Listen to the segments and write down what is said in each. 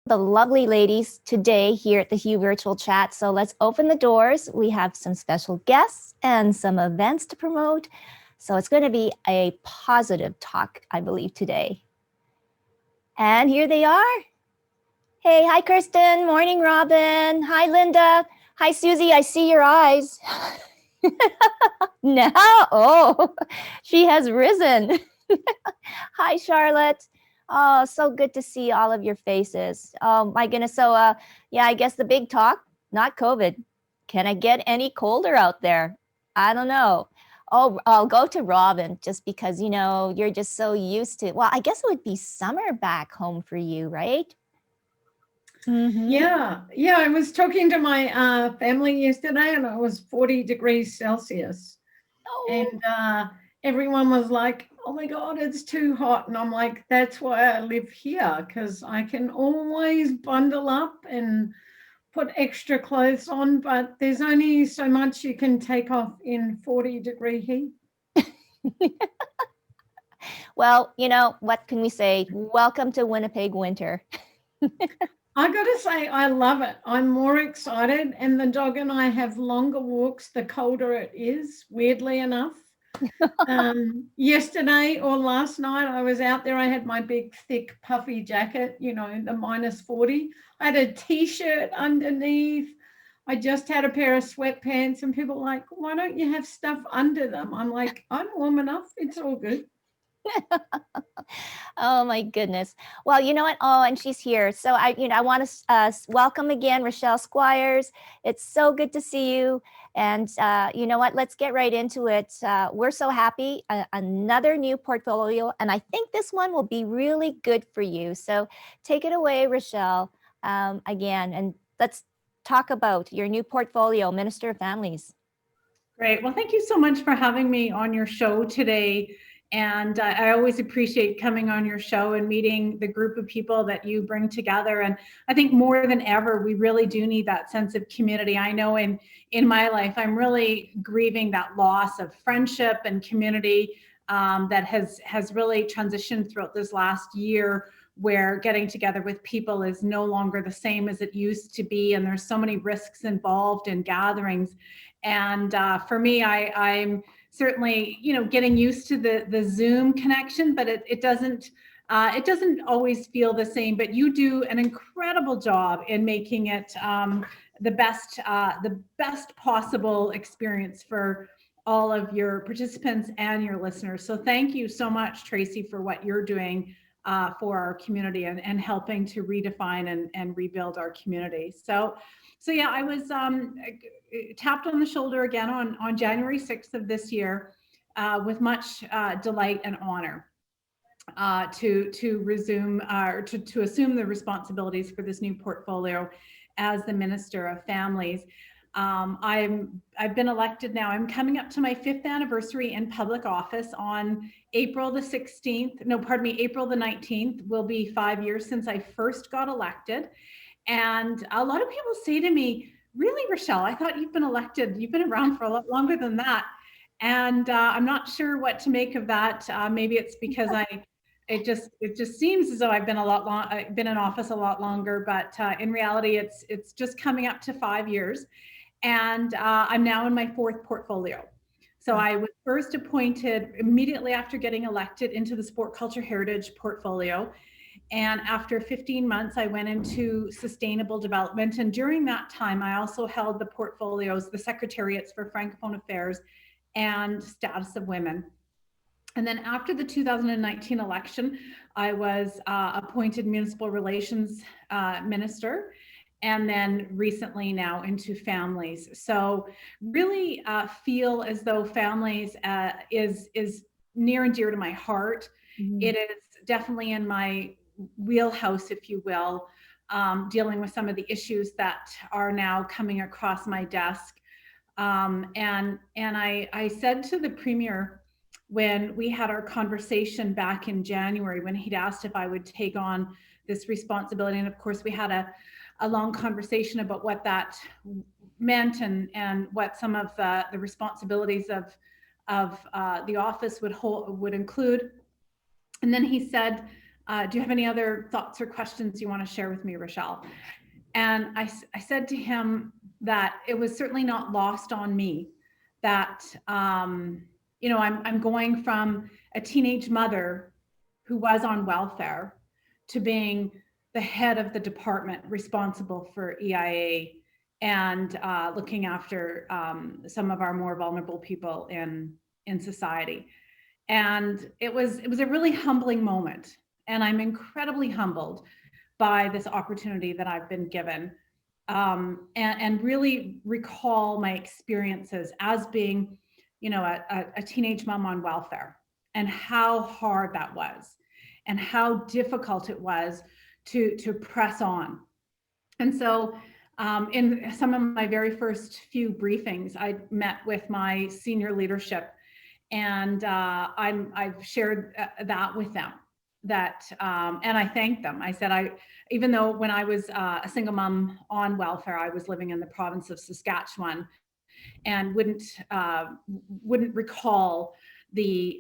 the lovely ladies today here at the Hue Virtual Chat. So let's open the doors. We have some special guests and some events to promote. So it's going to be a positive talk, I believe, today. And here they are. Hey, hi, Kristen. Morning, Robin. Hi, Linda. Hi, Susie. I see your eyes. Now, oh, she has risen. Hi, Charlotte. Oh, so good to see all of your faces. Oh my goodness. So yeah, I guess the big talk, not COVID. Can I get any colder out there? I don't know. Oh, I'll go to Robin just because, you're just so used to, well, I guess it would be summer back home for you, right? Mm-hmm. Yeah. I was talking to my family yesterday, and it was 40 degrees Celsius, and everyone was like, "Oh my God, it's too hot!" And I'm like, "That's why I live here, because I can always bundle up and put extra clothes on, but there's only so much you can take off in 40-degree heat." Well, what can we say? Welcome to Winnipeg winter. I got to say, I love it. I'm more excited, and the dog and I have longer walks the colder it is, weirdly enough. Yesterday or last night, I was out there. I had my big, thick, puffy jacket, the -40. I had a t-shirt underneath. I just had a pair of sweatpants, and people were like, "Why don't you have stuff under them?" I'm like, "I'm warm enough. It's all good." Oh my goodness. Well, you know what? Oh, and she's here. So I want to welcome again Rochelle Squires. It's so good to see you. And you know what? Let's get right into it. We're so happy. Another new portfolio, and I think this one will be really good for you. So take it away, Rochelle. Again, and let's talk about your new portfolio, Minister of Families. Great. Well, thank you so much for having me on your show today. And I always appreciate coming on your show and meeting the group of people that you bring together. And I think more than ever, we really do need that sense of community. I know in my life, I'm really grieving that loss of friendship and community that has really transitioned throughout this last year, where getting together with people is no longer the same as it used to be. And there's so many risks involved in gatherings. And for me, I'm certainly, getting used to the Zoom connection, but it doesn't always feel the same. But you do an incredible job in making it the best possible experience for all of your participants and your listeners. So thank you so much, Tracy, for what you're doing for our community and helping to redefine and rebuild our community. So yeah, I was tapped on the shoulder again on January 6th of this year with much delight and honor to resume or to assume the responsibilities for this new portfolio as the Minister of Families. I've been elected now. I'm coming up to my 5th anniversary in public office on April the 16th. No, pardon me, April the 19th will be 5 years since I first got elected. And a lot of people say to me, "Really, Rochelle, I thought you've been elected. You've been around for a lot longer than that." And I'm not sure what to make of that. Maybe it's because it just seems as though I've been been in office a lot longer, but in reality, it's just coming up to 5 years. And I'm now in my 4th portfolio. So I was first appointed immediately after getting elected into the Sport Culture Heritage portfolio. And after 15 months, I went into sustainable development. And during that time, I also held the portfolios, the secretariats for Francophone Affairs and Status of Women. And then after the 2019 election, I was appointed Municipal Relations Minister, and then recently now into families. So really feel as though families is near and dear to my heart. Mm-hmm. It is definitely in my wheelhouse, if you will, dealing with some of the issues that are now coming across my desk. And I said to the Premier when we had our conversation back in January, when he'd asked if I would take on this responsibility, and of course we had a long conversation about what that meant and what some of the responsibilities of the office would include. And then he said, do you have any other thoughts or questions you want to share with me, Rochelle? And I said to him that it was certainly not lost on me that, you know, I'm going from a teenage mother who was on welfare to being the head of the department responsible for EIA and looking after some of our more vulnerable people in society. And it was a really humbling moment. And I'm incredibly humbled by this opportunity that I've been given, and really recall my experiences as being, you know, a teenage mom on welfare, and how hard that was, and how difficult it was to press on. And so in some of my very first few briefings, I met with my senior leadership, and I've shared that with them, that and I thanked them. I said, even though when I was a single mom on welfare, I was living in the province of Saskatchewan, and wouldn't recall the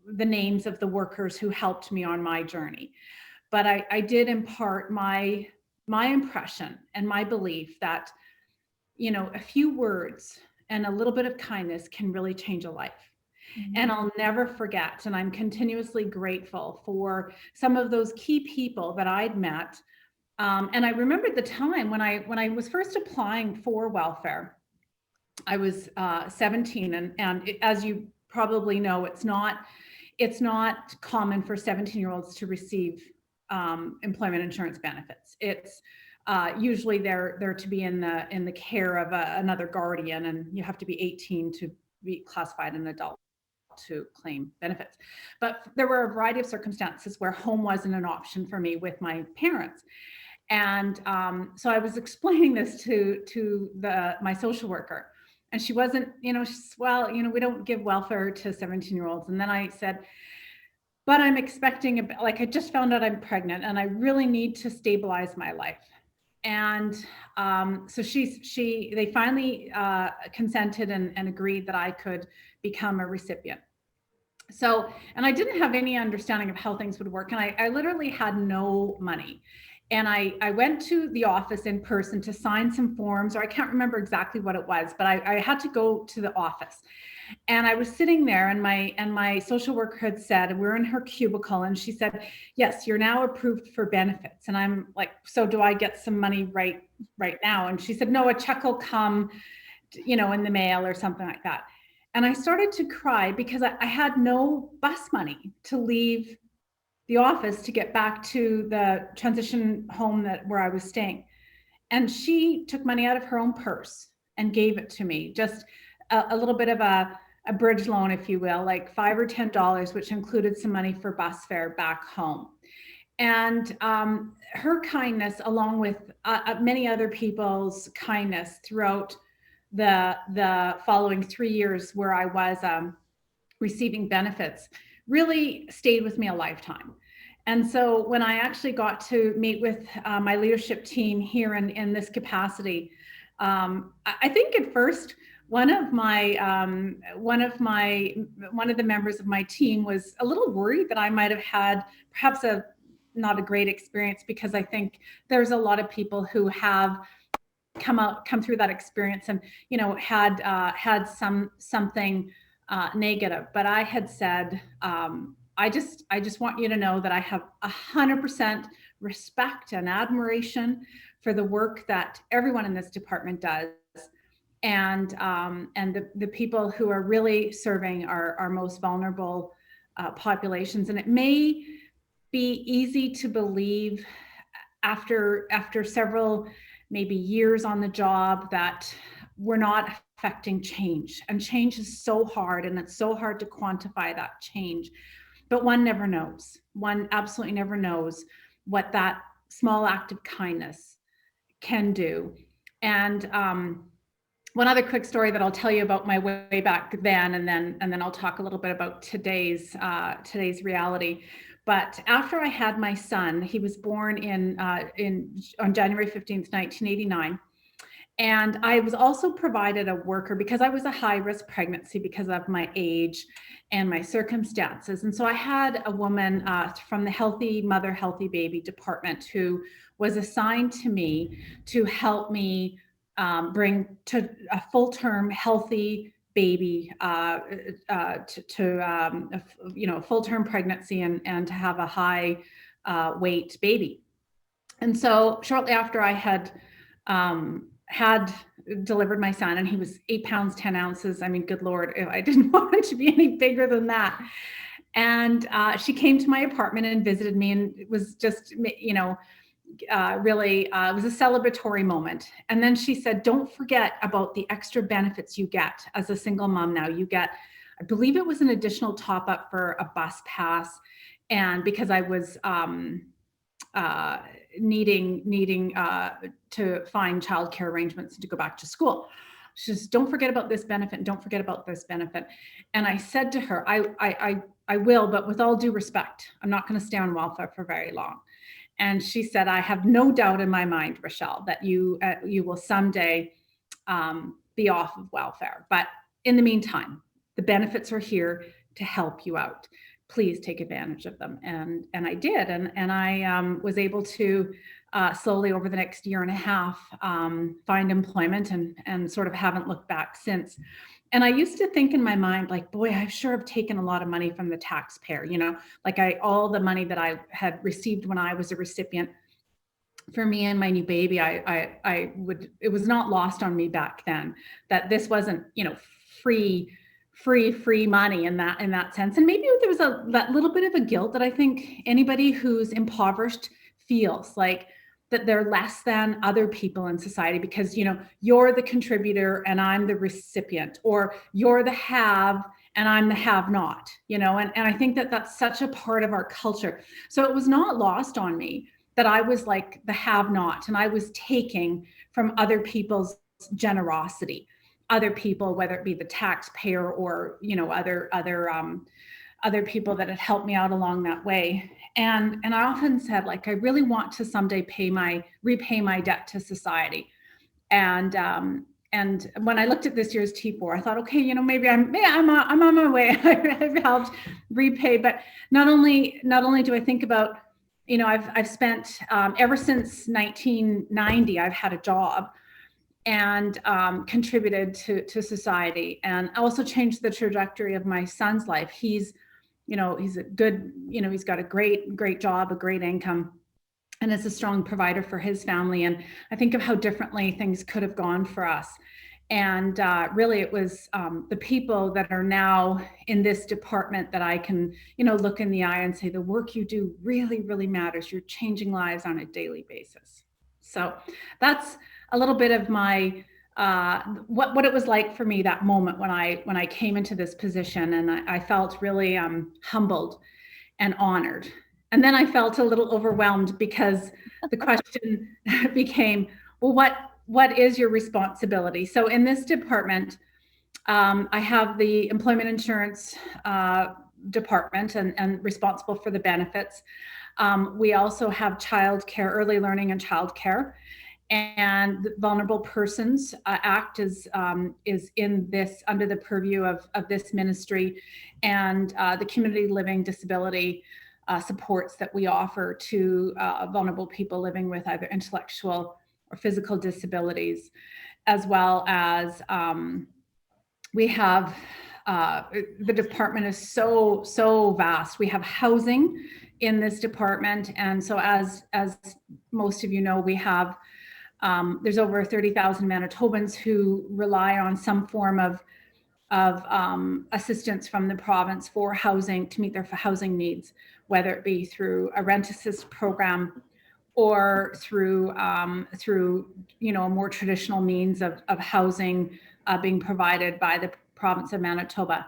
names of the workers who helped me on my journey, but I did impart my impression and my belief that, you know, a few words and a little bit of kindness can really change a life. Mm-hmm. And I'll never forget, and I'm continuously grateful for some of those key people that I'd met. And I remember the time when I was first applying for welfare. I was 17, and as you probably know, it's not common for 17-year-olds to receive employment insurance benefits. It's usually they're to be in the care of another guardian, and you have to be 18 to be classified an adult to claim benefits. But there were a variety of circumstances where home wasn't an option for me with my parents. And so I was explaining this to my social worker, and she wasn't, you know, she's, well, you know, we don't give welfare to 17-year-olds. And then I said, but I'm expecting, like, I just found out I'm pregnant and I really need to stabilize my life. And so they finally consented and agreed that I could become a recipient. So, and I didn't have any understanding of how things would work. And I literally had no money. And I went to the office in person to sign some forms, or I can't remember exactly what it was, but I had to go to the office. And I was sitting there, and my social worker had said, we're in her cubicle, and she said, yes, you're now approved for benefits. And I'm like, so do I get some money right now? And she said, no, a check will come, you know, in the mail or something like that. And I started to cry because I had no bus money to leave the office to get back to the transition home where I was staying. And she took money out of her own purse and gave it to me, just a little bit of a bridge loan, if you will, like $5 or $10, which included some money for bus fare back home. And her kindness, along with many other people's kindness throughout the following 3 years where I was receiving benefits, really stayed with me a lifetime. And so when I actually got to meet with my leadership team here in this capacity, I think at first one of the members of my team was a little worried that I might have had perhaps not a great experience, because I think there's a lot of people who have come through that experience and, you know, had something negative. But I had said, I just want you to know that I have 100% respect and admiration for the work that everyone in this department does, and the people who are really serving our most vulnerable populations. And it may be easy to believe after several maybe years on the job that we're not affecting change, and change is so hard, and it's so hard to quantify that change. But one never knows. One absolutely never knows what that small act of kindness can do. And one other quick story that I'll tell you about my way back then, and then I'll talk a little bit about today's reality. But after I had my son, he was born on January 15th, 1989. And I was also provided a worker because I was a high-risk pregnancy because of my age and my circumstances. And so I had a woman from the Healthy Mother, Healthy Baby department who was assigned to me to help me bring to a full-term healthy baby full-term pregnancy and to have a high weight baby. And so shortly after I had delivered my son, and he was 8 pounds, 10 ounces. I mean, good Lord, I didn't want him to be any bigger than that. And she came to my apartment and visited me, and it was just, really, it was a celebratory moment. And then she said, don't forget about the extra benefits you get as a single mom now. You get, I believe it was an additional top up for a bus pass. And because I was needing to find childcare arrangements to go back to school. She says, don't forget about this benefit, and don't forget about this benefit. And I said to her, I will, but with all due respect, I'm not going to stay on welfare for very long. And she said, I have no doubt in my mind, Rochelle, that you will someday be off of welfare. But in the meantime, the benefits are here to help you out. Please take advantage of them. And I did. And I was able to slowly over the next year and a half find employment and sort of haven't looked back since. And I used to think in my mind, like, boy, I sure have taken a lot of money from the taxpayer, like all the money that I had received when I was a recipient for me and my new baby, it was not lost on me back then that this wasn't, free money in that sense. And maybe there was that little bit of a guilt that I think anybody who's impoverished feels, like that they're less than other people in society because, you're the contributor and I'm the recipient, or you're the have and I'm the have not, and I think that that's such a part of our culture. So it was not lost on me that I was like the have not, and I was taking from other people's generosity, other people, whether it be the taxpayer or, other people that had helped me out along that way. And I often said, like, I really want to someday repay my debt to society. And when I looked at this year's T4, I thought, okay, maybe I'm on my way. I've helped repay, but not only do I think about, I've spent ever since 1990, I've had a job and contributed to society, and also changed the trajectory of my son's life. He's a good, he's got a great job, a great income, and is a strong provider for his family. And I think of how differently things could have gone for us. And really, it was the people that are now in this department that I can, look in the eye and say, the work you do really, really matters. You're changing lives on a daily basis. So that's a little bit of my what it was like for me that moment when I came into this position, and I felt really humbled and honored. And then I felt a little overwhelmed because the question became, well, what is your responsibility? So in this department, I have the employment insurance department and responsible for the benefits. We also have childcare, early learning and childcare. And the Vulnerable Persons Act is in this, under the purview of this ministry, and the community living disability supports that we offer to vulnerable people living with either intellectual or physical disabilities, as well as we have the department is so vast. We have housing in this department, and so as most of you know, we have there's over 30,000 Manitobans who rely on some form of assistance from the province for housing, to meet their housing needs, whether it be through a rent assist program or through a more traditional means of housing being provided by the province of Manitoba.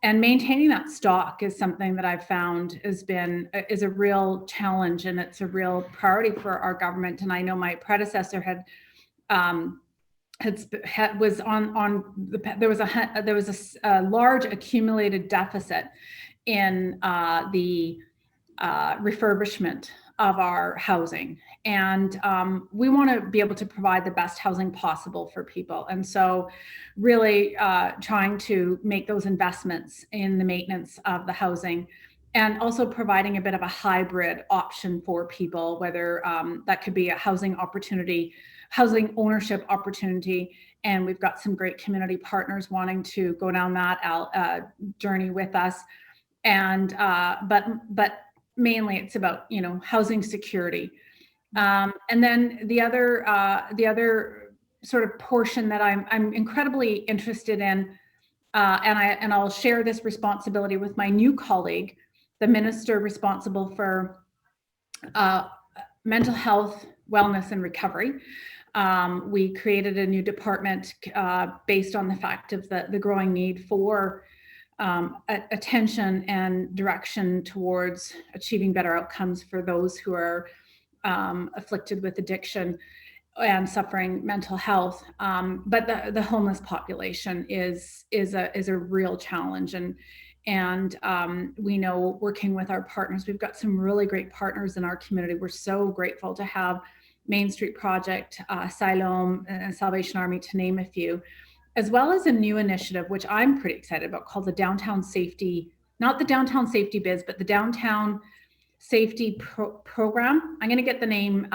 And maintaining that stock is something that I've found is a real challenge, and it's a real priority for our government. And I know my predecessor was there was a large accumulated deficit in the refurbishment of our housing. And we want to be able to provide the best housing possible for people. And so really trying to make those investments in the maintenance of the housing, and also providing a bit of a hybrid option for people, whether that could be a housing opportunity, housing ownership opportunity. And we've got some great community partners wanting to go down that journey with us. And but mainly it's about, you know, housing security. And then the other sort of portion that I'm incredibly interested in, and I'll share this responsibility with my new colleague, the minister responsible for mental health, wellness, and recovery. We created a new department based on the fact of the growing need for attention and direction towards achieving better outcomes for those who are afflicted with addiction and suffering mental health. But the homeless population is a real challenge. And we know, working with our partners, we've got some really great partners in our community. We're so grateful to have Main Street Project, Siloam, and Salvation Army, to name a few, as well as a new initiative, which I'm pretty excited about, called the Downtown Safety, not the Downtown Safety Biz, but the Downtown Safety Program. I'm going to get the name.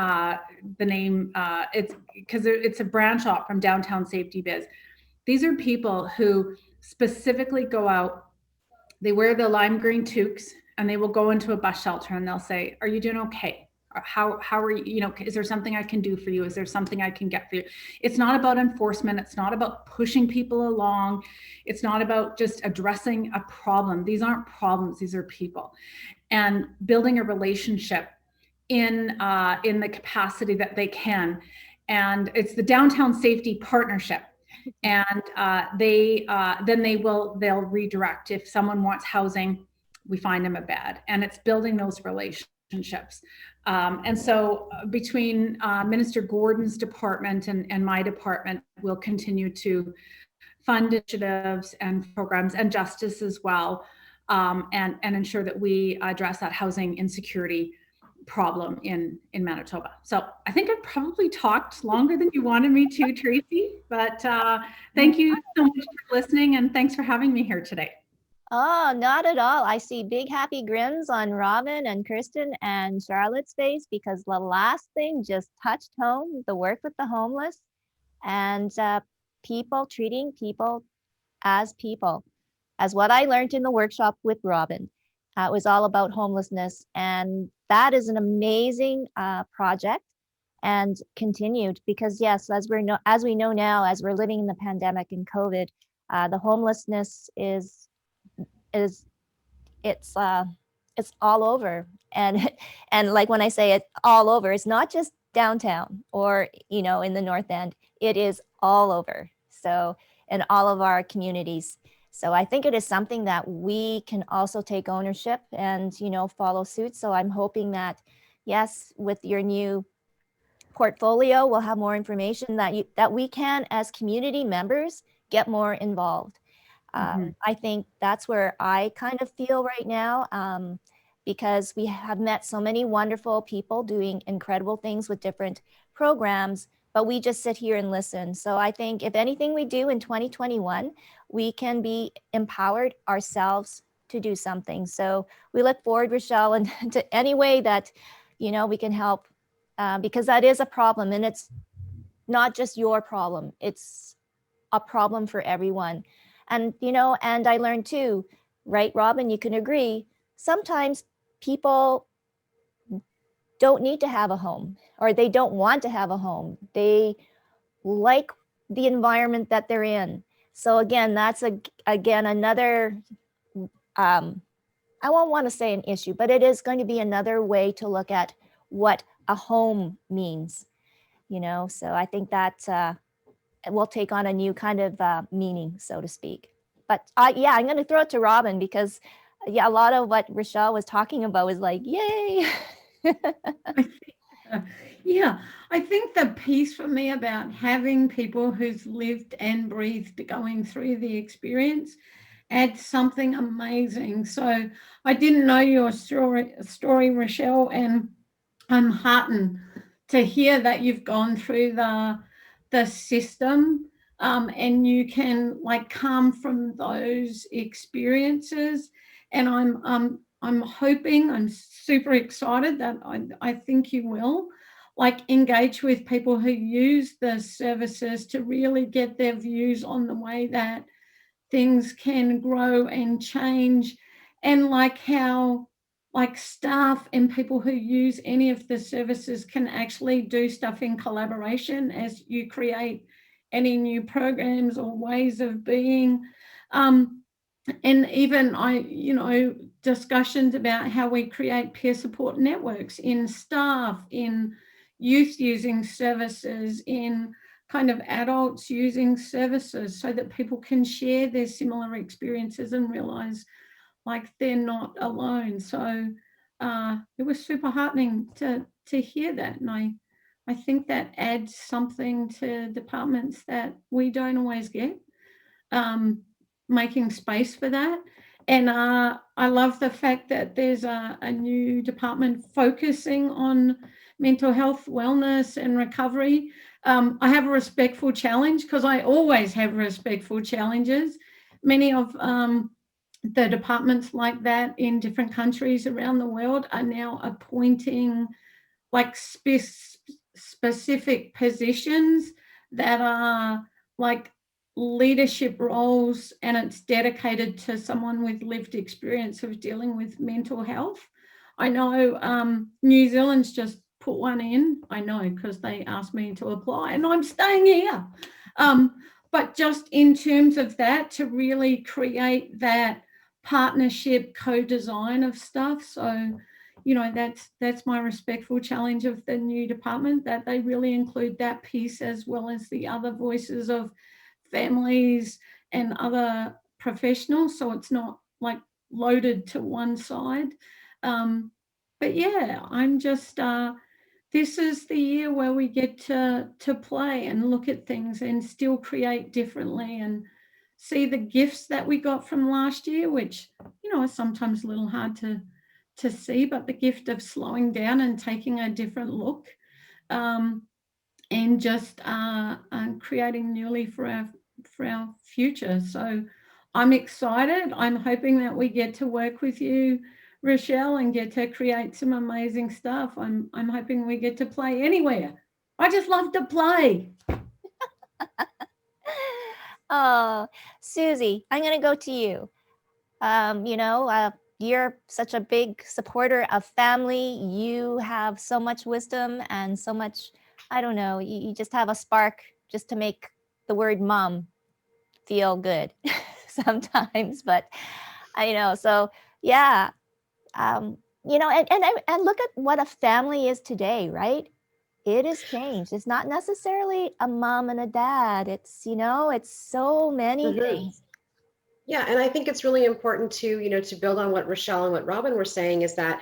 It's because it's a branch off from Downtown Safety Biz. These are people who specifically go out, they wear the lime green toques, and they will go into a bus shelter and they'll say, "Are you doing okay? How are you, you know, is there something I can do for you? Is there something I can get for you?" It's not about enforcement. It's not about pushing people along. It's not about just addressing a problem. These aren't problems. These are people. And building a relationship in the capacity that they can. And it's the Downtown Safety Partnership. And they'll redirect. If someone wants housing, we find them a bed. And it's building those relationships. And so between Minister Gordon's department and my department, we'll continue to fund initiatives and programs, and justice as well, and ensure that we address that housing insecurity problem in Manitoba. So I think I've probably talked longer than you wanted me to, Tracy, but thank you so much for listening, and thanks for having me here today. Oh, not at all. I see big happy grins on Robin and Kirsten and Charlotte's face, because the last thing just touched home, the work with the homeless and people, treating people, as what I learned in the workshop with Robin. It was all about homelessness, and that is an amazing project, and continued, because yes, as we know now, as we're living in the pandemic and COVID, the homelessness is it's all over. And like, when I say it's all over, it's not just downtown or, you know, in the North End. It is all over. So in all of our communities. So I think it is something that we can also take ownership and, you know, follow suit. So I'm hoping that, yes, with your new portfolio, we'll have more information that we can, as community members, get more involved. I think that's where I kind of feel right now, because we have met so many wonderful people doing incredible things with different programs, but we just sit here and listen. So I think if anything we do in 2021, we can be empowered ourselves to do something. So we look forward, Rochelle, and to any way that, you know, we can help, because that is a problem, and it's not just your problem. It's a problem for everyone. And, you know, and I learned too, right, Robin, you can agree, sometimes people don't need to have a home, or they don't want to have a home. They like the environment that they're in. So again, that's another, I won't want to say an issue, but it is going to be another way to look at what a home means, you know. So I think that will take on a new kind of meaning, so to speak. But yeah, I'm going to throw it to Robin, because yeah, a lot of what Rochelle was talking about was like, yay. Yeah, I think the piece for me about having people who've lived and breathed going through the experience adds something amazing. So I didn't know your story, Rochelle, and I'm heartened to hear that you've gone through the system, and you can like come from those experiences. And I'm hoping, I'm super excited that I think you will like engage with people who use the services to really get their views on the way that things can grow and change, and like how like staff and people who use any of the services can actually do stuff in collaboration as you create any new programs or ways of being. And even discussions about how we create peer support networks in staff, in youth using services, in kind of adults using services, so that people can share their similar experiences and realize like they're not alone. So it was super heartening to hear that. And I think that adds something to departments that we don't always get, making space for that. And I love the fact that there's a new department focusing on mental health, wellness, and recovery. I have a respectful challenge, because I always have respectful challenges. Many of the departments like that in different countries around the world are now appointing like specific positions that are like leadership roles, and it's dedicated to someone with lived experience of dealing with mental health. I know New Zealand's just put one in. I know, because they asked me to apply, and I'm staying here. But just in terms of that, to really create that partnership co-design of stuff. So that's my respectful challenge of the new department, that they really include that piece as well as the other voices of families and other professionals, so it's not like loaded to one side. But yeah, I'm just this is the year where we get to play and look at things and still create differently, and see the gifts that we got from last year, which is sometimes a little hard to see, but the gift of slowing down and taking a different look, and just creating newly for our future. So I'm excited. I'm hoping that we get to work with you, Rochelle, and get to create some amazing stuff. I'm hoping we get to play anywhere. I just love to play. Oh, Susie, I'm going to go to you. You're such a big supporter of family. You have so much wisdom and so much, I don't know, you just have a spark just to make the word mom feel good sometimes. But so yeah, and look at what a family is today, right? It has changed. It's not necessarily a mom and a dad. It's so many things. Yeah, and I think it's really important to build on what Rochelle and what Robin were saying, is that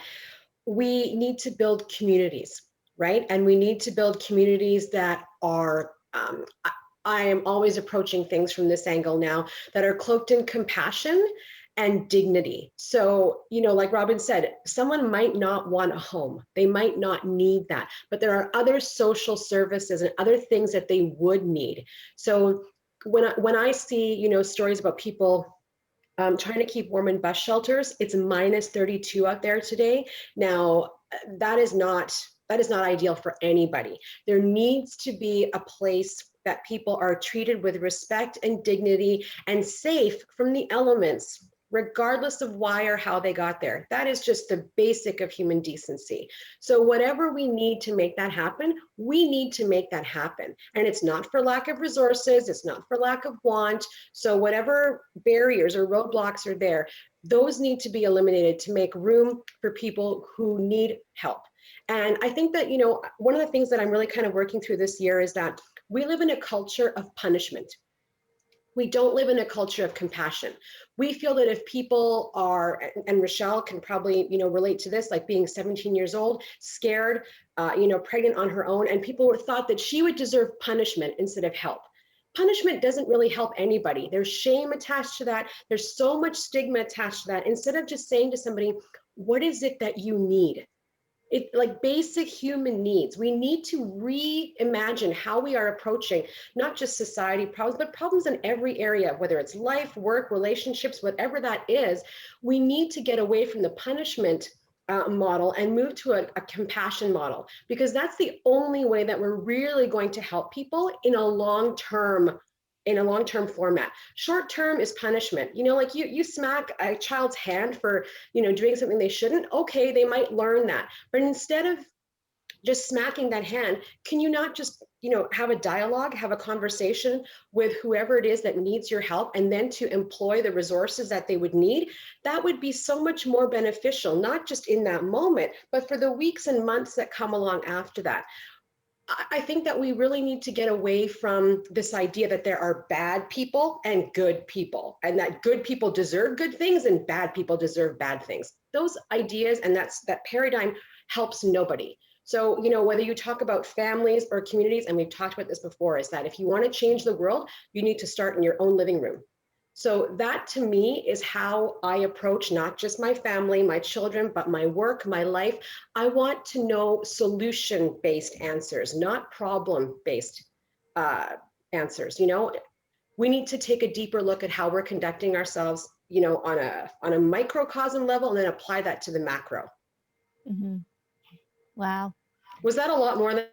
we need to build communities, right? And we need to build communities that are, I am always approaching things from this angle now, that are cloaked in compassion and dignity. So, like Robin said, someone might not want a home. They might not need that, but there are other social services and other things that they would need. So when I see, stories about people trying to keep warm in bus shelters, it's minus 32 out there today. Now, that is not ideal for anybody. There needs to be a place that people are treated with respect and dignity and safe from the elements, regardless of why or how they got there. That is just the basic of human decency. So whatever we need to make that happen, we need to make that happen. And it's not for lack of resources, it's not for lack of want. So whatever barriers or roadblocks are there, those need to be eliminated to make room for people who need help. And I think that, one of the things that I'm really kind of working through this year is that we live in a culture of punishment. We don't live in a culture of compassion. We feel that if people are, and Rochelle can probably, relate to this, like being 17 years old, scared, pregnant on her own, and people were thought that she would deserve punishment instead of help. Punishment doesn't really help anybody. There's shame attached to that. There's so much stigma attached to that. Instead of just saying to somebody, what is it that you need? It like basic human needs. We need to reimagine how we are approaching not just society problems, but problems in every area, whether it's life, work, relationships, whatever that is. We need to get away from the punishment model and move to a compassion model, because that's the only way that we're really going to help people in a long-term format. Short term is punishment. You know, like you smack a child's hand for, you know, doing something they shouldn't. Okay, they might learn that. But instead of just smacking that hand, can you not just, you know, have a dialogue, have a conversation with whoever it is that needs your help, and then to employ the resources that they would need? That would be so much more beneficial, not just in that moment, but for the weeks and months that come along after that. I think that we really need to get away from this idea that there are bad people and good people, and that good people deserve good things and bad people deserve bad things. Those ideas and that paradigm helps nobody. So, you know, whether you talk about families or communities, and we've talked about this before, is that if you want to change the world, you need to start in your own living room. So that to me is how I approach not just my family, my children, but my work, my life. I want to know solution-based answers, not problem-based answers. You know, we need to take a deeper look at how we're conducting ourselves, you know, on a microcosm level, and then apply that to the macro. Mm-hmm. Wow. Was that a lot more than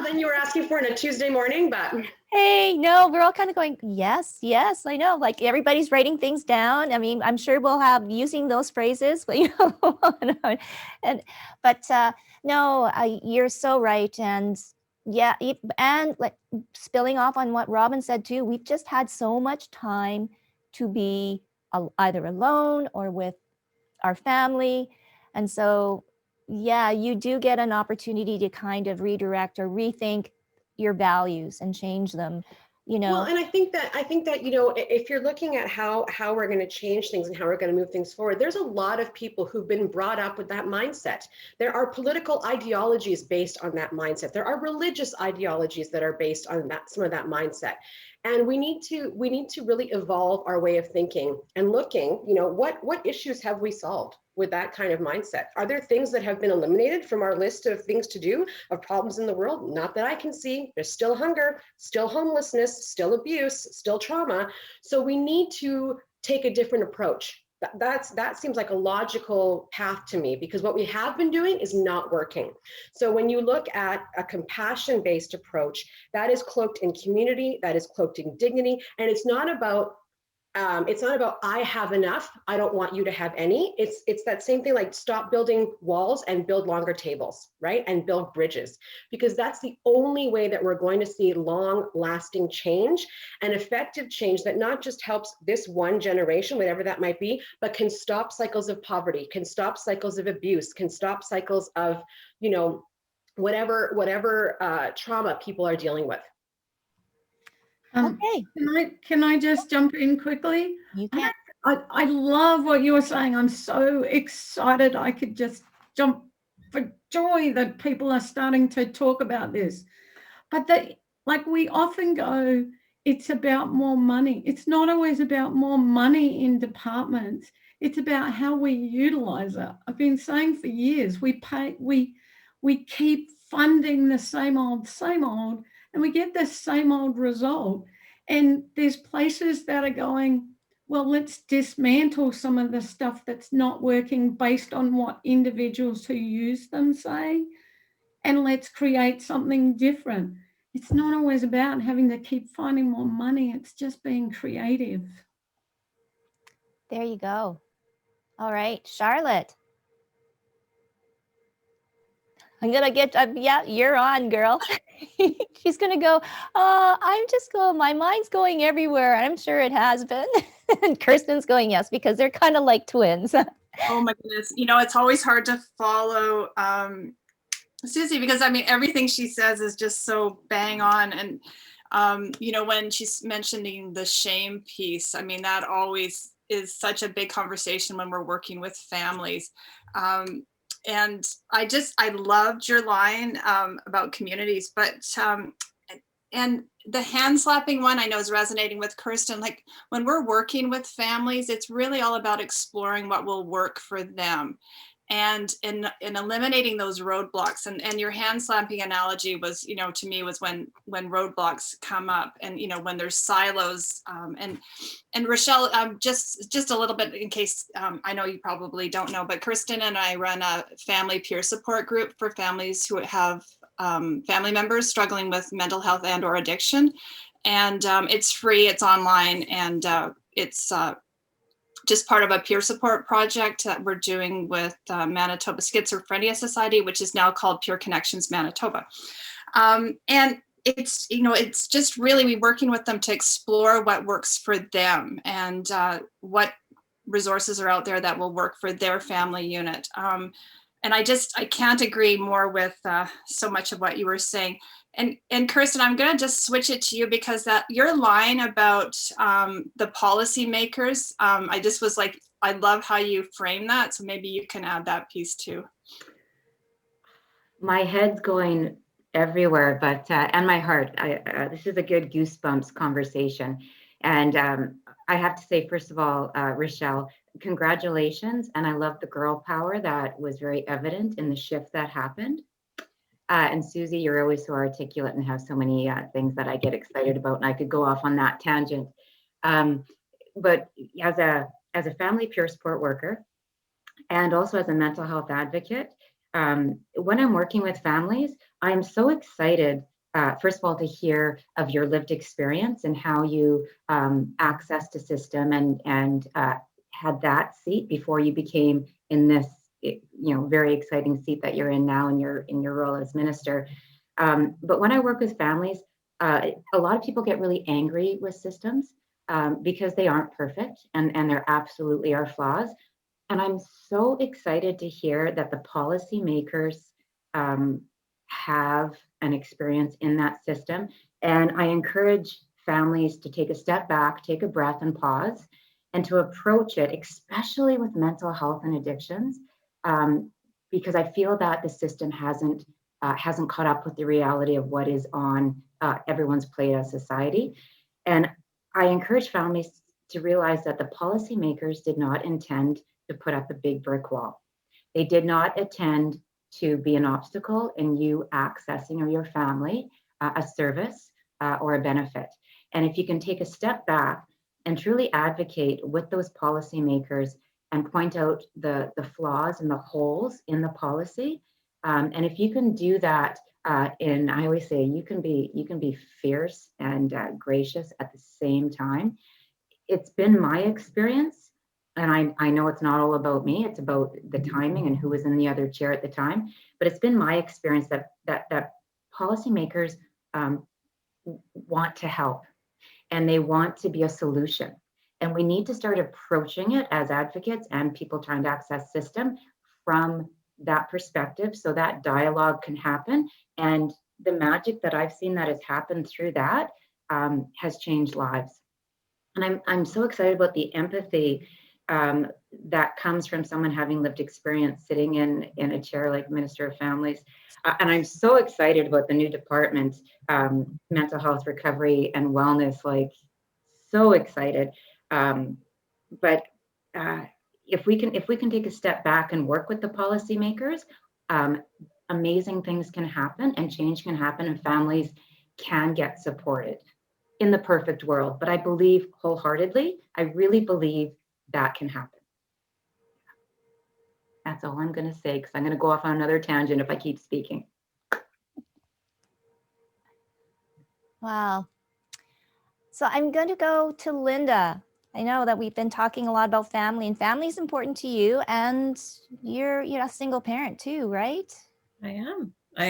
than you were asking for in a Tuesday morning? But hey, no, we're all kind of going, yes, yes, I know. Like everybody's writing things down. I mean, I'm sure we'll have using those phrases, but you know, no, you're so right. And yeah, and like spilling off on what Robin said too, we've just had so much time to be either alone or with our family. And so, yeah, you do get an opportunity to kind of redirect or rethink your values and change them, you know. Well, and I think that, you know, if you're looking at how we're going to change things and how we're going to move things forward, there's a lot of people who've been brought up with that mindset. There are political ideologies based on that mindset. There are religious ideologies that are based on that, some of that mindset. And we need to really evolve our way of thinking and looking, you know, what issues have we solved with that kind of mindset? Are there things that have been eliminated from our list of things to do, of problems in the world? Not that I can see. There's still hunger, still homelessness, still abuse, still trauma. So we need to take a different approach. That seems like a logical path to me, because what we have been doing is not working. So when you look at a compassion-based approach, that is cloaked in community, that is cloaked in dignity, and it's not about I have enough, I don't want you to have any. It's that same thing, like stop building walls and build longer tables, right? And build bridges, because that's the only way that we're going to see long lasting change and effective change that not just helps this one generation, whatever that might be, but can stop cycles of poverty, can stop cycles of abuse, can stop cycles of, you know, whatever trauma people are dealing with. Okay. Can I just jump in quickly? You can. I love what you were saying. I'm so excited. I could just jump for joy that people are starting to talk about this. But like we often go, it's about more money. It's not always about more money in departments. It's about how we utilize it. I've been saying for years, we keep funding the same old, and we get the same old result. And there's places that are going, well, let's dismantle some of the stuff that's not working based on what individuals who use them say, and let's create something different. It's not always about having to keep finding more money. It's just being creative. There you go. All right, Charlotte. I'm gonna get, yeah, you're on, girl. She's gonna go, my mind's going everywhere. I'm sure it has been. And Kirsten's going, yes, because they're kind of like twins. Oh my goodness. You know, it's always hard to follow Susie, because I mean, everything she says is just so bang on. And, you know, when she's mentioning the shame piece, I mean, that always is such a big conversation when we're working with families. And I loved your line about communities, but, and the hand slapping one I know is resonating with Kirsten. Like when we're working with families, it's really all about exploring what will work for them. and in eliminating those roadblocks. And your hand slapping analogy was, to me, was when roadblocks come up, and when there's silos. And Rochelle, just a little bit in case, I know you probably don't know, but Kristen and I run a family peer support group for families who have family members struggling with mental health and or addiction. And it's free, it's online, and it's just part of a peer support project that we're doing with Manitoba Schizophrenia Society, which is now called Peer Connections Manitoba. And it's just really we working with them to explore what works for them, and what resources are out there that will work for their family unit. And I can't agree more with so much of what you were saying. And Kirsten, I'm going to just switch it to you, because that your line about the policymakers, I just was like, I love how you frame that. So maybe you can add that piece too. My head's going everywhere, but and my heart. This is a good goosebumps conversation. And I have to say, first of all, Rochelle, congratulations. And I love the girl power that was very evident in the shift that happened. And Susie, you're always so articulate and have so many things that I get excited about, and I could go off on that tangent. But as a family peer support worker, and also as a mental health advocate, when I'm working with families, I'm so excited, first of all, to hear of your lived experience and how you accessed a system and had that seat before you became in this very exciting seat that you're in now in your role as minister. But when I work with families, a lot of people get really angry with systems because they aren't perfect, and there absolutely are flaws. And I'm so excited to hear that the policymakers have an experience in that system. And I encourage families to take a step back, take a breath and pause, and to approach it, especially with mental health and addictions, because I feel that the system hasn't caught up with the reality of what is on everyone's plate as society. And I encourage families to realize that the policymakers did not intend to put up a big brick wall. They did not intend to be an obstacle in you accessing, or your family, a service or a benefit. And if you can take a step back and truly advocate with those policymakers and point out the flaws and the holes in the policy, and if you can do that, I always say you can be fierce and gracious at the same time. It's been my experience, and I know it's not all about me, it's about the timing and who was in the other chair at the time, but it's been my experience that policymakers want to help, and they want to be a solution. And we need to start approaching it as advocates and people trying to access system from that perspective, so that dialogue can happen. And the magic that I've seen that has happened through that has changed lives. And I'm so excited about the empathy that comes from someone having lived experience sitting in a chair like Minister of Families. And I'm so excited about the new department, mental health, recovery, and wellness, like so excited. But if we can take a step back and work with the policymakers, amazing things can happen and change can happen, and families can get supported in the perfect world. But I believe wholeheartedly, I really believe that can happen. That's all I'm going to say, because I'm going to go off on another tangent if I keep speaking. Wow. So I'm going to go to Linda. I know that we've been talking a lot about family, and family is important to you, and you're a single parent too, right? I am. I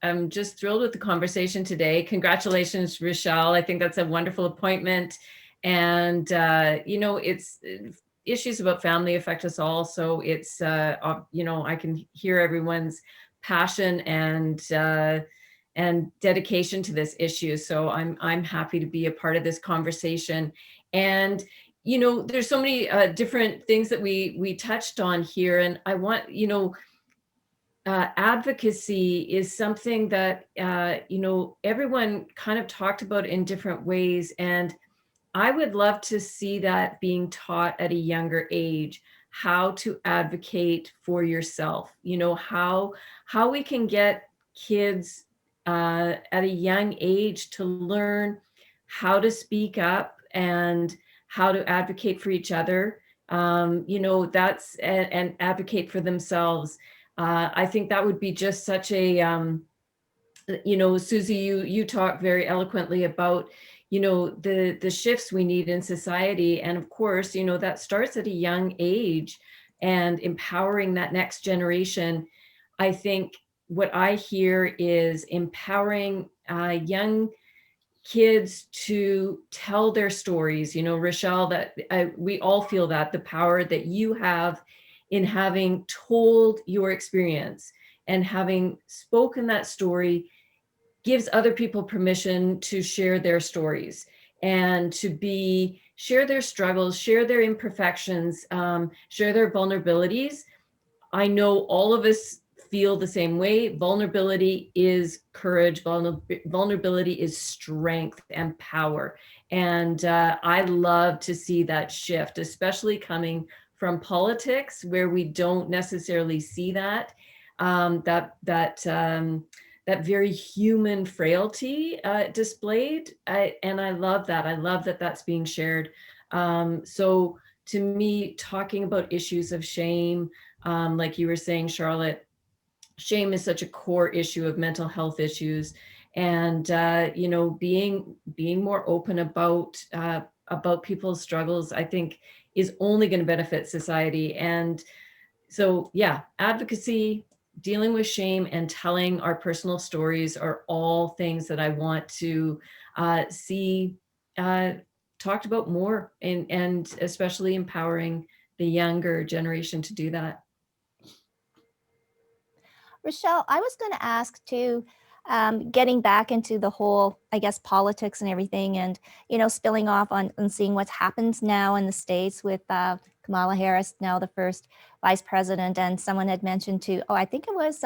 am just thrilled with the conversation today. Congratulations, Rochelle. I think that's a wonderful appointment. And, it's issues about family affect us all. So it's, I can hear everyone's passion and dedication to this issue. So I'm happy to be a part of this conversation. And there's so many different things that we touched on here, and I want, advocacy is something that everyone kind of talked about in different ways, and I would love to see that being taught at a younger age, how to advocate for yourself, how we can get kids at a young age to learn how to speak up and how to advocate for each other, that's and advocate for themselves. I think that would be just such a Susie, you talk very eloquently about, the shifts we need in society. And of course, that starts at a young age, and empowering that next generation. I think what I hear is empowering young kids to tell their stories. Rochelle, that we all feel that the power that you have in having told your experience and having spoken that story gives other people permission to share their stories and to share their struggles, share their imperfections, share their vulnerabilities. I know all of us feel the same way. Vulnerability is courage. Vulnerability is strength and power. And I love to see that shift, especially coming from politics, where we don't necessarily see that very human frailty displayed. And I love that. I love that that's being shared. So to me, talking about issues of shame, like you were saying, Charlotte, shame is such a core issue of mental health issues. And, being more open about people's struggles, I think is only going to benefit society. And so, yeah, advocacy, dealing with shame, and telling our personal stories are all things that I want to see talked about more, and especially empowering the younger generation to do that. Rochelle, I was going to ask too, getting back into the whole, I guess, politics and everything, and, spilling off on seeing what's happened now in the States with Kamala Harris, now the first vice president. And someone had mentioned too, I think it was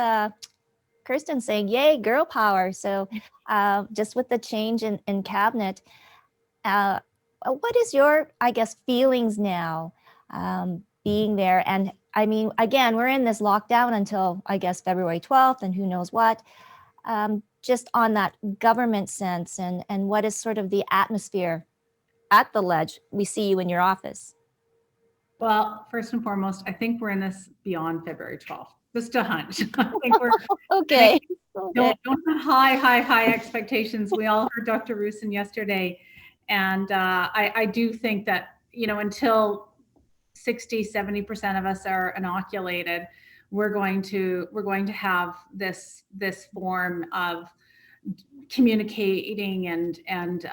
Kirsten saying, yay, girl power. So just with the change in cabinet, what is your, I guess, feelings now being there? And I mean, again, we're in this lockdown until, I guess, February 12th and who knows what, just on that government sense, and what is sort of the atmosphere at the Ledge. We see you in your office. Well, first and foremost, I think we're in this beyond February 12th. Just a hunch. I think we're okay. Don't have high expectations. We all heard Dr. Rusin yesterday. And I do think that, until 60-70% of us are inoculated, we're going to have this form of communicating and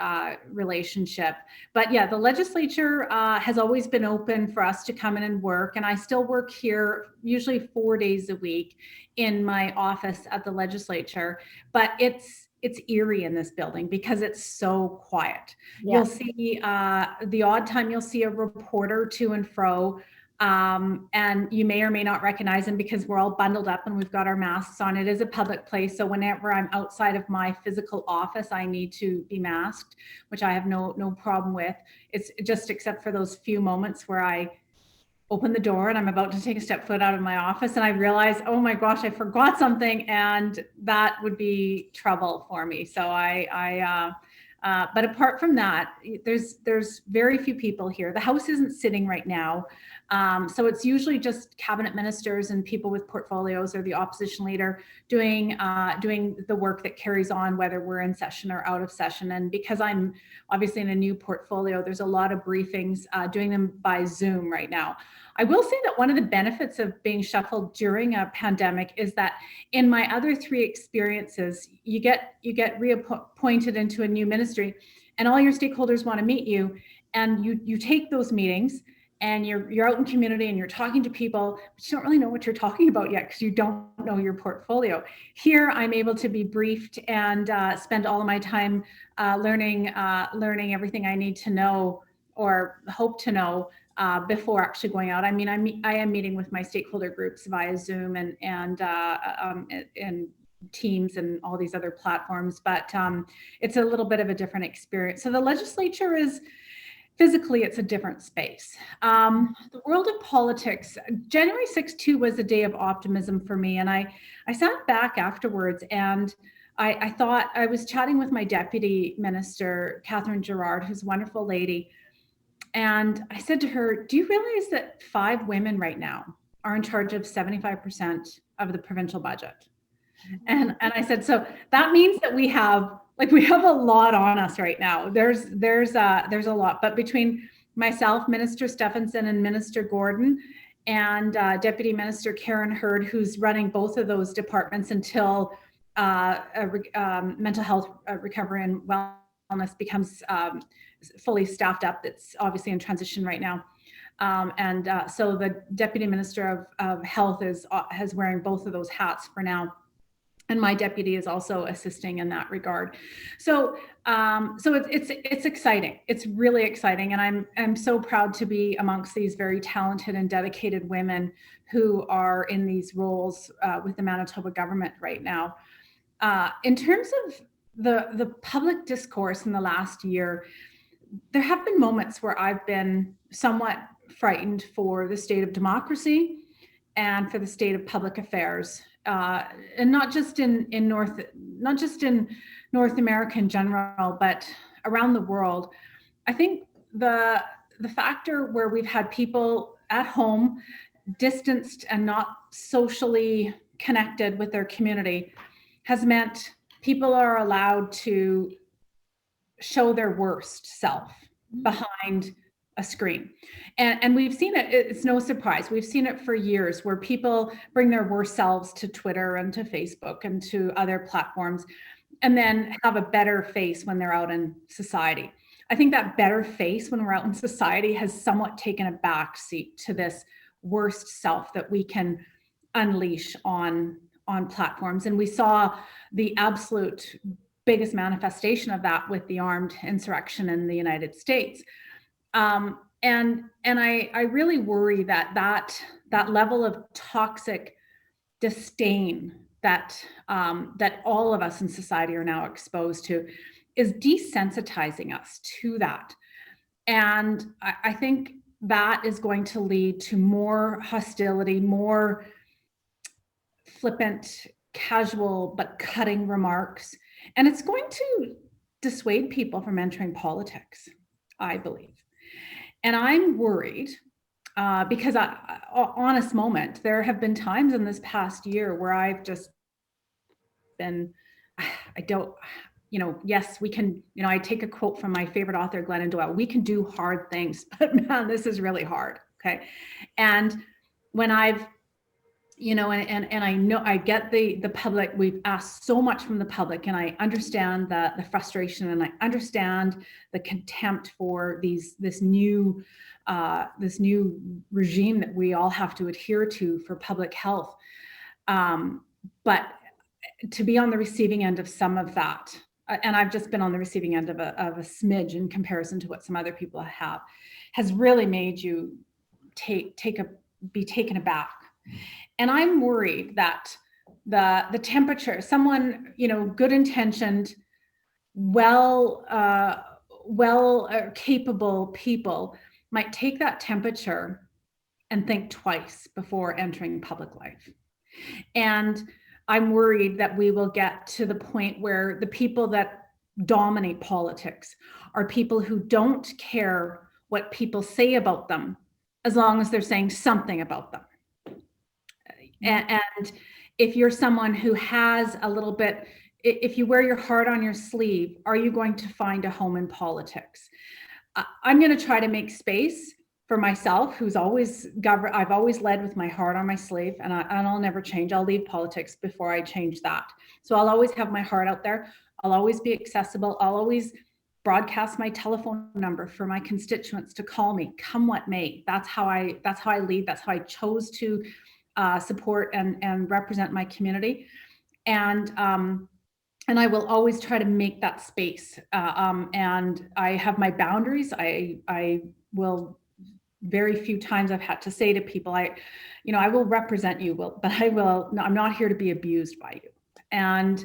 relationship. But yeah, the legislature has always been open for us to come in and work. And I still work here usually 4 days a week in my office at the legislature. But it's eerie in this building because it's so quiet. Yeah. You'll see the odd time you'll see a reporter to and fro. And you may or may not recognize them because we're all bundled up and we've got our masks on. It is a public place. So whenever I'm outside of my physical office, I need to be masked, which I have no problem with. It's just except for those few moments where I open the door and I'm about to take a step foot out of my office and I realize, oh my gosh, I forgot something, and that would be trouble for me. So but apart from that, there's very few people here. The House isn't sitting right now. So it's usually just cabinet ministers and people with portfolios or the opposition leader doing the work that carries on, whether we're in session or out of session. And because I'm obviously in a new portfolio, there's a lot of briefings, doing them by Zoom right now. I will say that one of the benefits of being shuffled during a pandemic is that in my other 3 experiences, you get reappointed into a new ministry and all your stakeholders want to meet you, and you take those meetings and you're out in community and you're talking to people, but you don't really know what you're talking about yet because you don't know your portfolio. Here, I'm able to be briefed and spend all of my time learning everything I need to know or hope to know before actually going out. I mean, I am meeting with my stakeholder groups via Zoom and Teams and all these other platforms, but it's a little bit of a different experience. So the legislature is physically, it's a different space. The world of politics, January 6th, too, was a day of optimism for me. And I sat back afterwards and I thought, I was chatting with my deputy minister, Catherine Girard, who's a wonderful lady. And I said to her, do you realize that 5 women right now are in charge of 75% of the provincial budget? And I said, so that means that we have a lot on us right now. There's a lot, but between myself, Minister Stephenson, and Minister Gordon, and Deputy Minister Karen Hurd, who's running both of those departments until mental health recovery and wellness becomes fully staffed up. It's obviously in transition right now. So the Deputy Minister of Health is wearing both of those hats for now. And my deputy is also assisting in that regard. So it's exciting. It's really exciting. And I'm so proud to be amongst these very talented and dedicated women who are in these roles with the Manitoba government right now. In terms of the public discourse in the last year, there have been moments where I've been somewhat frightened for the state of democracy and for the state of public affairs. And not just in North America in general, but around the world. I think the factor where we've had people at home, distanced and not socially connected with their community, has meant people are allowed to show their worst self behind a screen. And we've seen it, it's no surprise. We've seen it for years where people bring their worst selves to Twitter and to Facebook and to other platforms, and then have a better face when they're out in society. I think that better face when we're out in society has somewhat taken a back seat to this worst self that we can unleash on platforms. And we saw the absolute biggest manifestation of that with the armed insurrection in the United States. And I really worry that level of toxic disdain that all of us in society are now exposed to is desensitizing us to that. And I think that is going to lead to more hostility, more flippant, casual, but cutting remarks. And it's going to dissuade people from entering politics, I believe. And I'm worried because honest moment, there have been times in this past year where I've just been, yes, we can, I take a quote from my favorite author, Glennon Doyle, we can do hard things, but man, this is really hard. Okay. And when I've, and I know I get the public, we've asked so much from the public, and I understand the frustration, and I understand the contempt for this new regime that we all have to adhere to for public health. But to be on the receiving end of some of that, and I've just been on the receiving end of a smidge in comparison to what some other people have, has really made you be taken aback. And I'm worried that the temperature, someone, good intentioned, capable people might take that temperature and think twice before entering public life. And I'm worried that we will get to the point where the people that dominate politics are people who don't care what people say about them, as long as they're saying something about them. And if you're someone who has a little bit, if you wear your heart on your sleeve, are you going to find a home in politics? I'm going to try to make space for myself, who's always I've always led with my heart on my sleeve, and I'll never change. I'll leave politics before I change that. So I'll always have my heart out there. I'll always be accessible. I'll always broadcast my telephone number for my constituents to call me, come what may. That's how I lead. That's how I chose to support and represent my community. And I will always try to make that space. And I have my boundaries. I will, very few times I've had to say to people, I will represent you, but I'm not here to be abused by you. And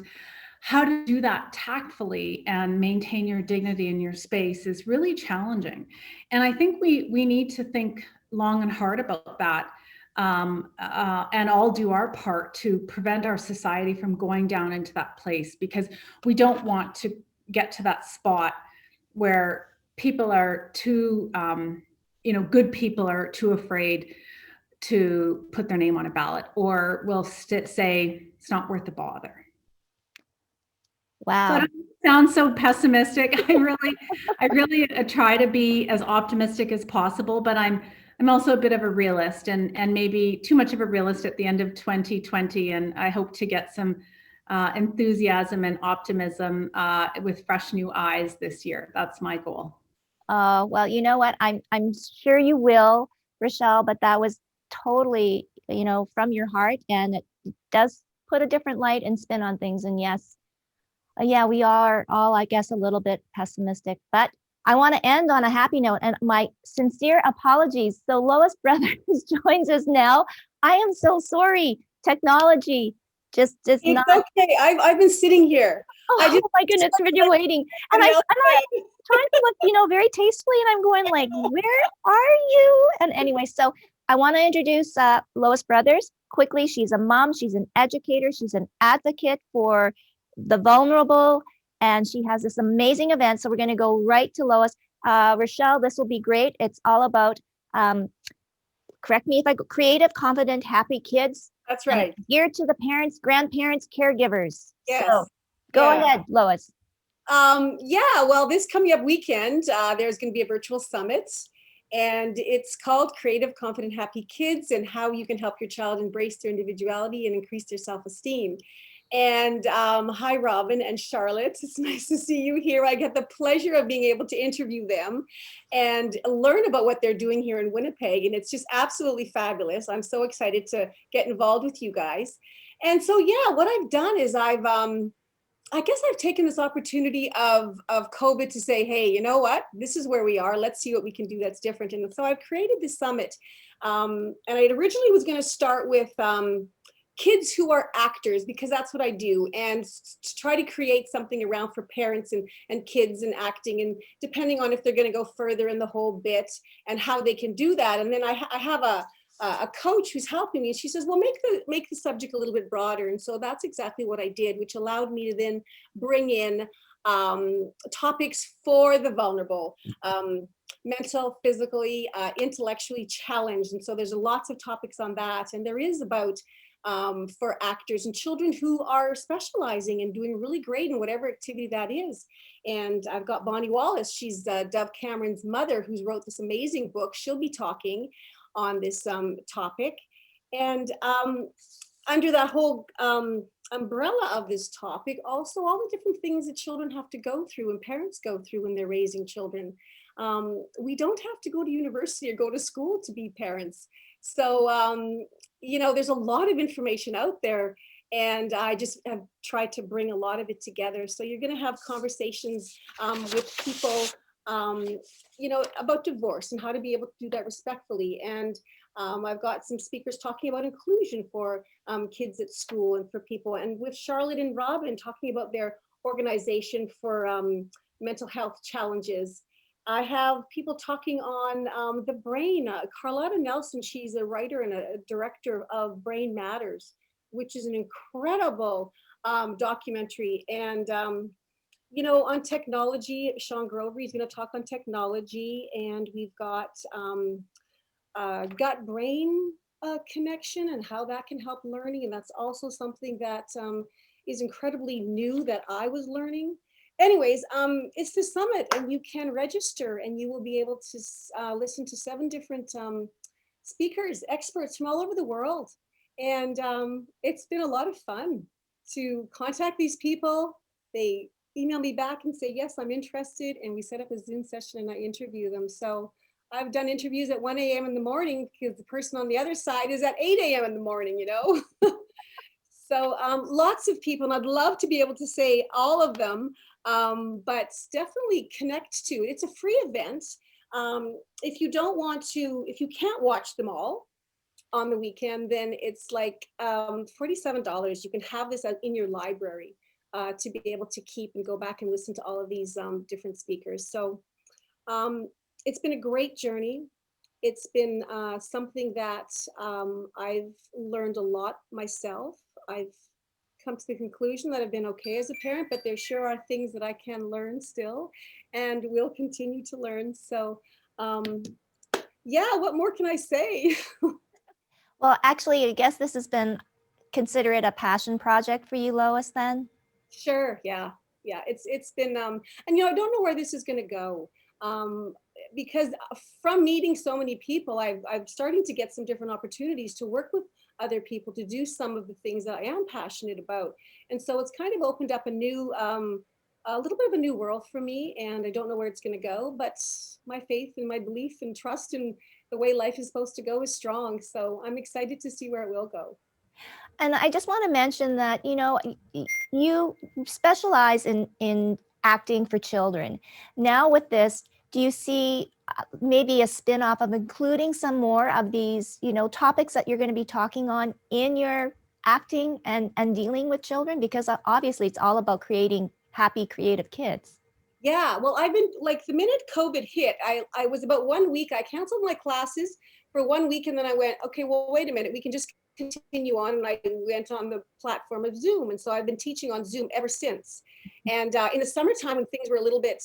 how to do that tactfully and maintain your dignity in your space is really challenging. And I think we need to think long and hard about that, and all do our part to prevent our society from going down into that place, because we don't want to get to that spot where people are too, good people are too afraid to put their name on a ballot, or will say it's not worth the bother. Wow. So I don't sound so pessimistic. I really try to be as optimistic as possible, but I'm also a bit of a realist, and maybe too much of a realist at the end of 2020. And I hope to get some enthusiasm and optimism with fresh new eyes this year. That's my goal. Well, you know what? I'm sure you will, Rochelle, but that was totally, from your heart, and it does put a different light and spin on things. And yes, yeah, we are all, I guess, a little bit pessimistic, but I want to end on a happy note, and my sincere apologies. So Lois Brothers joins us now. I am so sorry. Technology just It's not. okay. I've been sitting here. Oh my goodness, when you're waiting, and I'm trying to look, very tastefully, and I'm going like, where are you? And anyway, so I want to introduce Lois Brothers quickly. She's a mom. She's an educator. She's an advocate for the vulnerable, and she has this amazing event. So we're going to go right to Lois. Rochelle, this will be great. It's all about, correct me if I go, creative, confident, happy kids. That's right. Geared to the parents, grandparents, caregivers. Yes. So go ahead, Lois. Yeah, well, this coming up weekend, there's going to be a virtual summit, and it's called Creative, Confident, Happy Kids, and how you can help your child embrace their individuality and increase their self-esteem. And hi, Robin and Charlotte. It's nice to see you here. I get the pleasure of being able to interview them and learn about what they're doing here in Winnipeg. And it's just absolutely fabulous. I'm so excited to get involved with you guys. And so, yeah, what I've done is I guess I've taken this opportunity of COVID to say, hey, you know what? This is where we are. Let's see what we can do that's different. And so I've created this summit. And I originally was going to start with kids who are actors, because that's what I do, and to try to create something around for parents and kids and acting, and depending on if they're going to go further in the whole bit and how they can do that. And then I have a coach who's helping me, and she says, well, make the subject a little bit broader. And so that's exactly what I did, which allowed me to then bring in topics for the vulnerable, mental, physically, intellectually challenged. And so there's lots of topics on that. And there is about for actors and children who are specializing and doing really great in whatever activity that is. And I've got Bonnie Wallace. She's Dove Cameron's mother, who's wrote this amazing book. She'll be talking on this topic. And under that whole umbrella of this topic, also all the different things that children have to go through and parents go through when they're raising children. We don't have to go to university or go to school to be parents. So, there's a lot of information out there, and I just have tried to bring a lot of it together. So you're going to have conversations with people, about divorce and how to be able to do that respectfully. And I've got some speakers talking about inclusion for kids at school and for people, and with Charlotte and Robin talking about their organization for mental health challenges. I have people talking on the brain. Carlotta Nelson, she's a writer and a director of Brain Matters, which is an incredible documentary. And, on technology, Sean Grover, he's going to talk on technology. And we've got gut-brain connection and how that can help learning. And that's also something that is incredibly new that I was learning. Anyways, it's the summit, and you can register, and you will be able to listen to 7 different speakers, experts from all over the world. And it's been a lot of fun to contact these people. They email me back and say, yes, I'm interested. And we set up a Zoom session and I interview them. So I've done interviews at 1 a.m. in the morning because the person on the other side is at 8 a.m. in the morning, So lots of people, and I'd love to be able to say all of them, but definitely connect to. It's a free event. If you can't watch them all on the weekend, then it's like $47. You can have this in your library. to be able to keep and go back and listen to all of these different speakers. So it's been a great journey. It's been something that I've learned a lot myself. I've come to the conclusion that I've been okay as a parent, but there sure are things that I can learn still and will continue to learn. So yeah, what more can I say? Well, actually, I guess this has been, consider it a passion project for you, Lois, then? Sure, yeah. Yeah, it's been and I don't know where this is going to go. Because from meeting so many people, I'm starting to get some different opportunities to work with other people to do some of the things that I am passionate about. And so it's kind of opened up a little bit of a new world for me, and I don't know where it's going to go, but my faith and my belief and trust in the way life is supposed to go is strong. So I'm excited to see where it will go. And I just want to mention that, you specialize in acting for children. Now with this, do you see maybe a spin-off of including some more of these, topics that you're going to be talking on in your acting and dealing with children? Because obviously it's all about creating happy, creative kids. Yeah, well, I've been like the minute COVID hit, I was about 1 week, I canceled my classes for 1 week, and then I went, okay, well, wait a minute, we can just continue on. And I went on the platform of Zoom. And so I've been teaching on Zoom ever since. And in the summertime when things were a little bit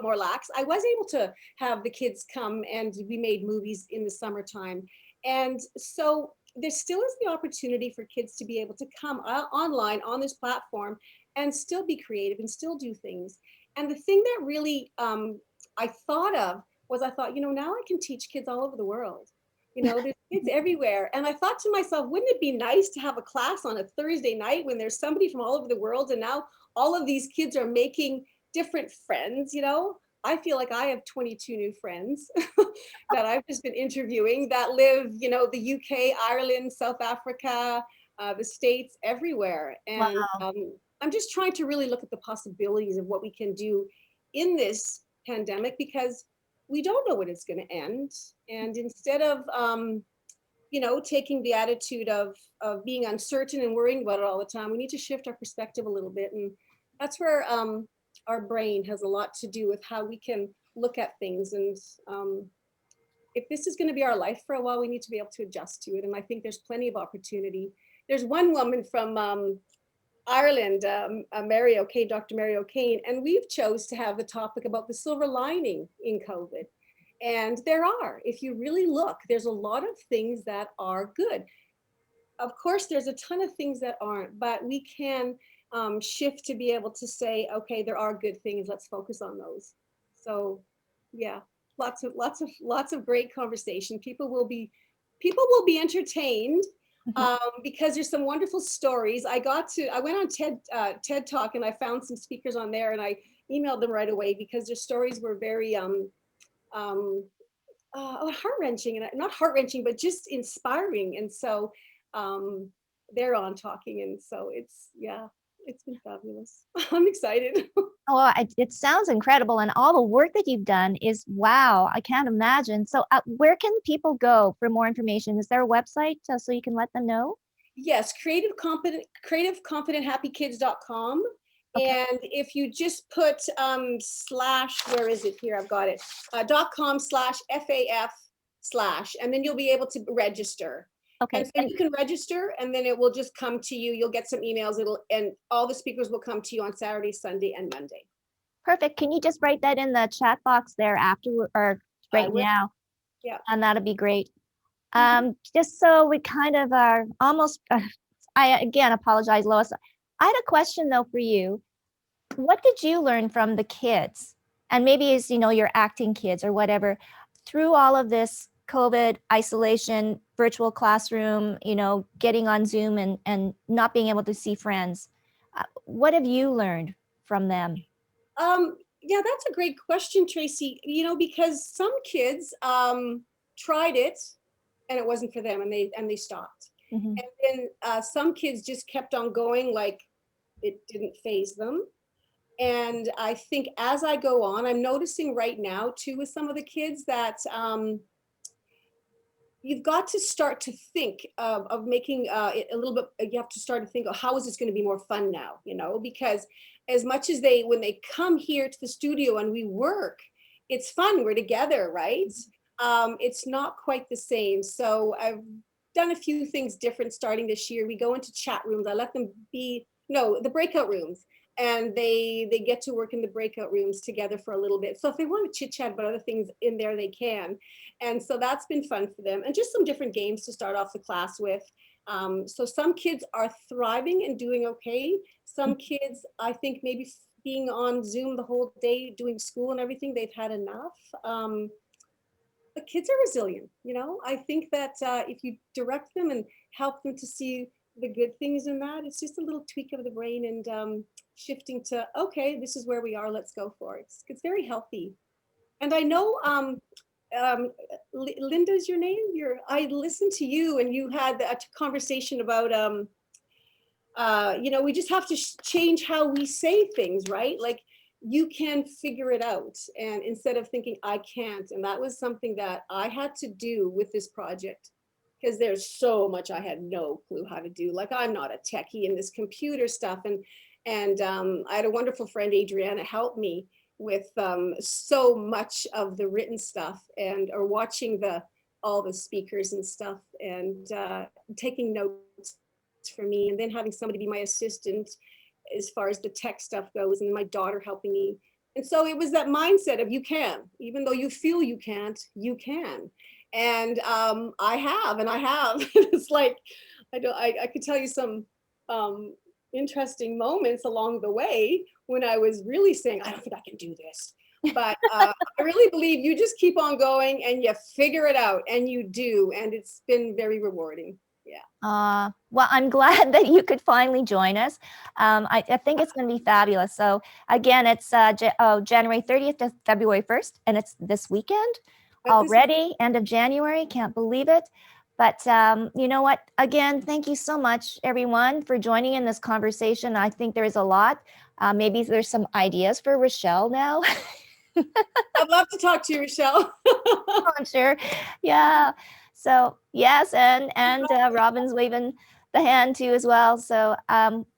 more lax, I was able to have the kids come and we made movies in the summertime. And so there still is the opportunity for kids to be able to come online on this platform and still be creative and still do things. And the thing that really I thought of was now I can teach kids all over the world. There's kids everywhere. And I thought to myself, wouldn't it be nice to have a class on a Thursday night when there's somebody from all over the world, and now all of these kids are making different friends, I feel like I have 22 new friends that I've just been interviewing that live, the UK, Ireland, South Africa, the States, everywhere. And Wow. I'm just trying to really look at the possibilities of what we can do in this pandemic, because we don't know when it's going to end. And instead of, taking the attitude of being uncertain and worrying about it all the time, we need to shift our perspective a little bit. And that's where our brain has a lot to do with how we can look at things. And if this is going to be our life for a while, we need to be able to adjust to it. And I think there's plenty of opportunity. There's one woman from Ireland, Dr. Mary O'Kane, and we've chose to have the topic about the silver lining in COVID. And there are, if you really look, there's a lot of things that are good. Of course, there's a ton of things that aren't, but we can shift to be able to say, okay, there are good things. Let's focus on those. So, yeah, lots of great conversation. People will be entertained. Because there's some wonderful stories. I went on TED Talk, and I found some speakers on there, and I emailed them right away because their stories were very heart-wrenching, and not heart-wrenching, but just inspiring. And so they're on talking, and so it's been fabulous. I'm excited. Oh, it sounds incredible. And all the work that you've done is, wow, I can't imagine. So where can people go for more information? Is there a website so you can let them know? Yes, creativeconfidenthappykids.com. Okay. And if you just put / where is it here? I've got it, .com/FAF/, and then you'll be able to register. Okay. And so you can register, and then it will just come to you. You'll get some emails. And all the speakers will come to you on Saturday, Sunday, and Monday. Perfect. Can you just write that in the chat box there afterward or right now? Yeah. And that'll be great. Just so we kind of are almost, I again apologize, Lois. I had a question though for you. What did you learn from the kids? And maybe as your acting kids or whatever, through all of this COVID isolation, virtual classroom, getting on Zoom and not being able to see friends. What have you learned from them? Yeah, that's a great question, Tracy. Because some kids tried it and it wasn't for them, and they stopped. Mm-hmm. And then some kids just kept on going, like it didn't faze them. And I think as I go on, I'm noticing right now too with some of the kids that you've got to start to think of making it a little bit, you have to start to think of how is this going to be more fun now, you know, because as much as when they come here to the studio and we work, it's fun, we're together, right? It's not quite the same. So I've done a few things different starting this year. We go into chat rooms. I let them be, no, the breakout rooms. And they get to work in the breakout rooms together for a little bit. So if they want to chit chat about other things in there, they can. And so that's been fun for them. And just some different games to start off the class with. So some kids are thriving and doing okay. Some kids, I think maybe being on Zoom the whole day, doing school and everything, they've had enough. The kids are resilient, you know. I think that if you direct them and help them to see the good things in that, it's just a little tweak of the brain and shifting to, okay, this is where we are, let's go for it. It's very healthy. And I know, Linda's your name? I listened to you and you had a conversation about, you know, we just have to change how we say things, right? Like, you can figure it out. And instead of thinking, I can't. And that was something that I had to do with this project, because there's so much I had no clue how to do. Like, I'm not a techie in this computer stuff. And I had a wonderful friend, Adriana, help me with so much of the written stuff or watching all the speakers and stuff and taking notes for me, and then having somebody be my assistant as far as the tech stuff goes, and my daughter helping me. And so it was that mindset of you can, even though you feel you can't, you can. And I have. It's like, I could tell you some interesting moments along the way when I was really saying, I don't think I can do this. But I really believe you just keep on going and you figure it out, and you do. And it's been very rewarding. Yeah. Well, I'm glad that you could finally join us. I think it's going to be fabulous. So again, it's January 30th to February 1st, and it's this weekend already, end of January. Can't believe it. But you know what? Again, thank you so much, everyone, for joining in this conversation. I think there is a lot. Maybe there's some ideas for Rochelle now. I'd love to talk to you, Rochelle. I'm sure. Yeah. So yes, and Robin's waving the hand too as well. So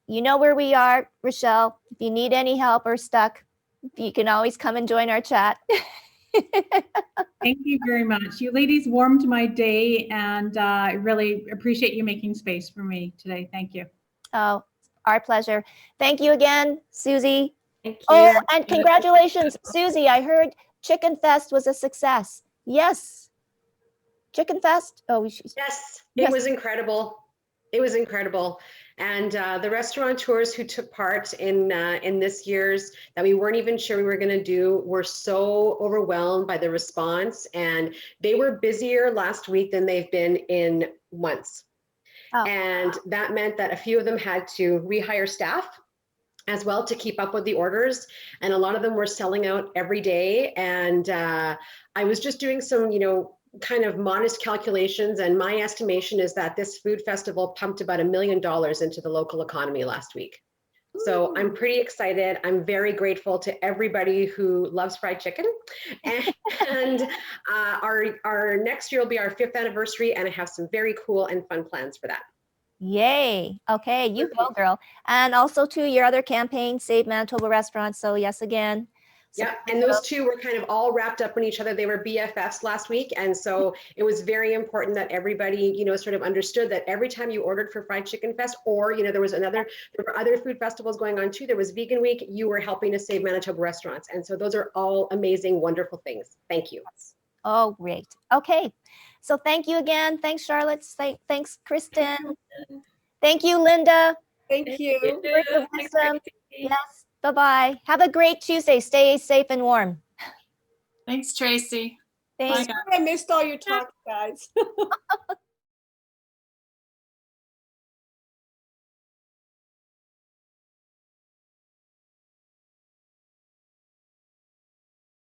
you know where we are, Rochelle. If you need any help or stuck, you can always come and join our chat. Thank you very much. You ladies warmed my day, and I really appreciate you making space for me today. Thank you. Oh, our pleasure. Thank you again, Susie. Thank you. Oh, and congratulations, Susie. I heard Chicken Fest was a success. Yes. Chicken Fest? Oh, yes, it was incredible. It was incredible. And the restaurateurs who took part in this year's that we weren't even sure we were going to do were so overwhelmed by the response. And they were busier last week than they've been in months. Oh. And that meant that a few of them had to rehire staff as well to keep up with the orders. And a lot of them were selling out every day. And I was just doing some, kind of modest calculations, and my estimation is that this food festival pumped about $1 million into the local economy last week. So I'm pretty excited. I'm very grateful to everybody who loves fried chicken. And our next year will be our 5th anniversary, and I have some very cool and fun plans for that. Yay. Okay, you go, girl. And also to your other campaign, Save Manitoba Restaurants. So yes, again. Yeah, and those two were kind of all wrapped up in each other. They were BFFs last week. And so it was very important that everybody, sort of understood that every time you ordered for Fried Chicken Fest, or, there were other food festivals going on too. There was Vegan Week, you were helping to save Manitoba restaurants. And so those are all amazing, wonderful things. Thank you. Oh, great. Okay. So thank you again. Thanks, Charlotte. Thanks, Kristen. Thank you, Linda. Thank you. Yes. Bye-bye. Have a great Tuesday. Stay safe and warm. Thanks, Tracy. Thanks. I missed all your talk, guys.